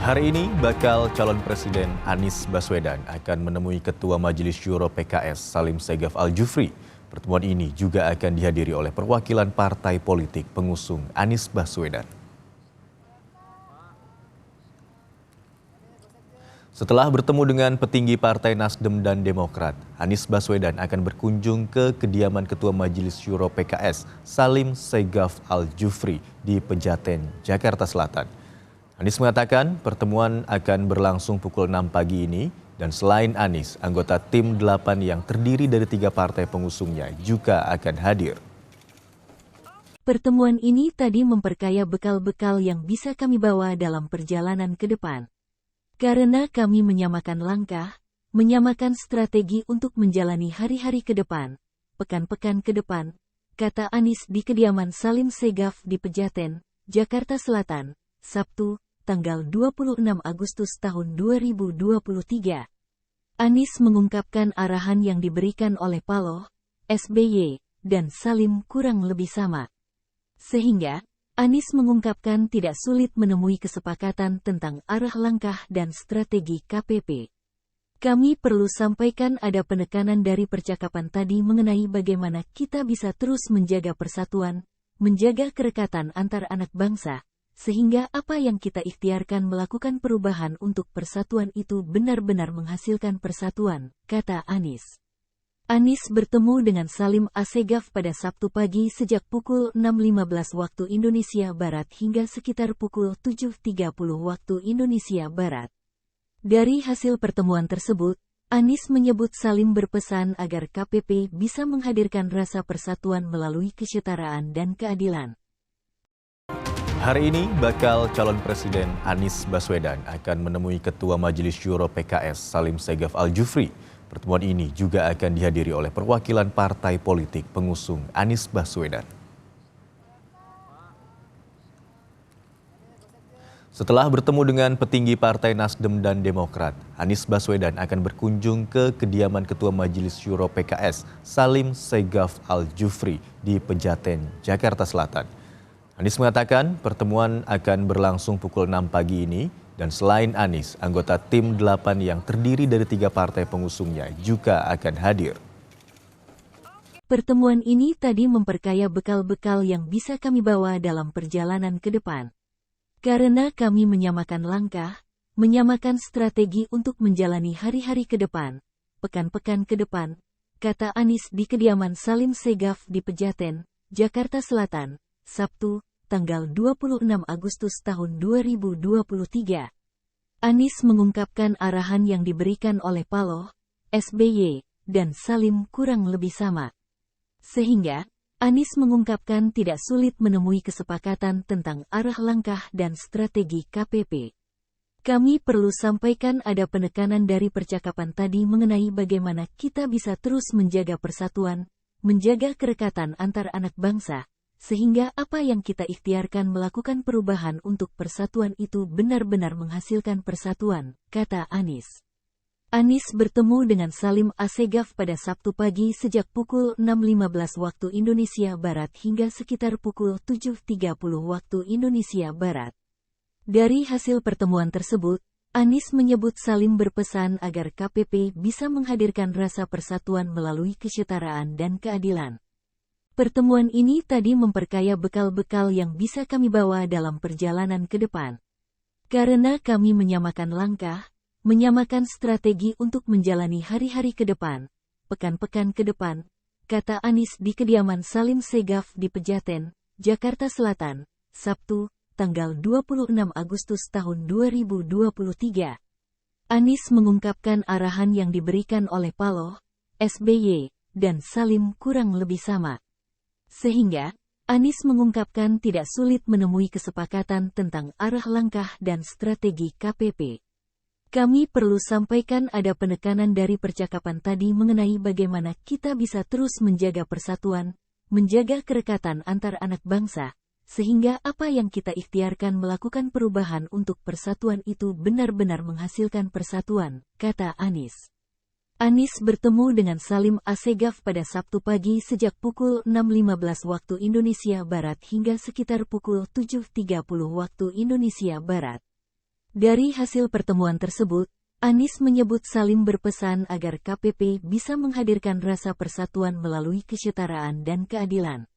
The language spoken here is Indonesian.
Hari ini bakal calon Presiden Anies Baswedan akan menemui Ketua Majelis Syuro PKS Salim Segaf Al-Jufri. Pertemuan ini juga akan dihadiri oleh perwakilan partai politik pengusung Anies Baswedan. Setelah bertemu dengan petinggi Partai Nasdem dan Demokrat, Anies Baswedan akan berkunjung ke kediaman Ketua Majelis Syuro PKS Salim Segaf Al-Jufri di Pejaten, Jakarta Selatan. Anies mengatakan pertemuan akan berlangsung pukul 6 pagi ini dan selain Anies, anggota tim 8 yang terdiri dari 3 partai pengusungnya juga akan hadir. Pertemuan ini tadi memperkaya bekal-bekal yang bisa kami bawa dalam perjalanan ke depan. Karena kami menyamakan langkah, menyamakan strategi untuk menjalani hari-hari ke depan, pekan-pekan ke depan, kata Anies di kediaman Salim Segaf di Pejaten, Jakarta Selatan, Sabtu, tanggal 26 Agustus tahun 2023. Anies mengungkapkan arahan yang diberikan oleh Paloh, SBY, dan Salim kurang lebih sama. Sehingga, Anies mengungkapkan tidak sulit menemui kesepakatan tentang arah langkah dan strategi KPP. Kami perlu sampaikan ada penekanan dari percakapan tadi mengenai bagaimana kita bisa terus menjaga persatuan, menjaga kerekatan antar anak bangsa, sehingga apa yang kita ikhtiarkan melakukan perubahan untuk persatuan itu benar-benar menghasilkan persatuan, kata Anies. Anies bertemu dengan Salim Assegaf pada Sabtu pagi sejak pukul 6.15 waktu Indonesia Barat hingga sekitar pukul 7.30 waktu Indonesia Barat. Dari hasil pertemuan tersebut, Anies menyebut Salim berpesan agar KPP bisa menghadirkan rasa persatuan melalui kesetaraan dan keadilan. Hari ini bakal calon Presiden Anies Baswedan akan menemui Ketua Majelis Syuro PKS Salim Segaf Al-Jufri. Pertemuan ini juga akan dihadiri oleh perwakilan partai politik pengusung Anies Baswedan. Setelah bertemu dengan petinggi Partai Nasdem dan Demokrat, Anies Baswedan akan berkunjung ke kediaman Ketua Majelis Syuro PKS Salim Segaf Al-Jufri di Pejaten, Jakarta Selatan. Anies mengatakan pertemuan akan berlangsung pukul 6 pagi ini dan selain Anies, anggota tim 8 yang terdiri dari 3 partai pengusungnya juga akan hadir. Pertemuan ini tadi memperkaya bekal-bekal yang bisa kami bawa dalam perjalanan ke depan. Karena kami menyamakan langkah, menyamakan strategi untuk menjalani hari-hari ke depan, pekan-pekan ke depan, kata Anies di kediaman Salim Segaf di Pejaten, Jakarta Selatan, Sabtu, tanggal 26 Agustus tahun 2023. Anies mengungkapkan arahan yang diberikan oleh Paloh, SBY, dan Salim kurang lebih sama. Sehingga, Anies mengungkapkan tidak sulit menemui kesepakatan tentang arah langkah dan strategi KPP. Kami perlu sampaikan ada penekanan dari percakapan tadi mengenai bagaimana kita bisa terus menjaga persatuan, menjaga kerekatan antar anak bangsa, sehingga apa yang kita ikhtiarkan melakukan perubahan untuk persatuan itu benar-benar menghasilkan persatuan, kata Anies. Anies bertemu dengan Salim Assegaf pada Sabtu pagi sejak pukul 6.15 waktu Indonesia Barat hingga sekitar pukul 7.30 waktu Indonesia Barat. Dari hasil pertemuan tersebut, Anies menyebut Salim berpesan agar KPP bisa menghadirkan rasa persatuan melalui kesetaraan dan keadilan. Pertemuan ini tadi memperkaya bekal-bekal yang bisa kami bawa dalam perjalanan ke depan. Karena kami menyamakan langkah, menyamakan strategi untuk menjalani hari-hari ke depan, pekan-pekan ke depan, kata Anies di kediaman Salim Segaf di Pejaten, Jakarta Selatan, Sabtu, tanggal 26 Agustus tahun 2023. Anies mengungkapkan arahan yang diberikan oleh Paloh, SBY, dan Salim kurang lebih sama. Sehingga, Anies mengungkapkan tidak sulit menemui kesepakatan tentang arah langkah dan strategi KPP. Kami perlu sampaikan ada penekanan dari percakapan tadi mengenai bagaimana kita bisa terus menjaga persatuan, menjaga kerekatan antar anak bangsa, sehingga apa yang kita ikhtiarkan melakukan perubahan untuk persatuan itu benar-benar menghasilkan persatuan, kata Anies. Anies bertemu dengan Salim Assegaf pada Sabtu pagi sejak pukul 6.15 waktu Indonesia Barat hingga sekitar pukul 7.30 waktu Indonesia Barat. Dari hasil pertemuan tersebut, Anies menyebut Salim berpesan agar KPP bisa menghadirkan rasa persatuan melalui kesetaraan dan keadilan.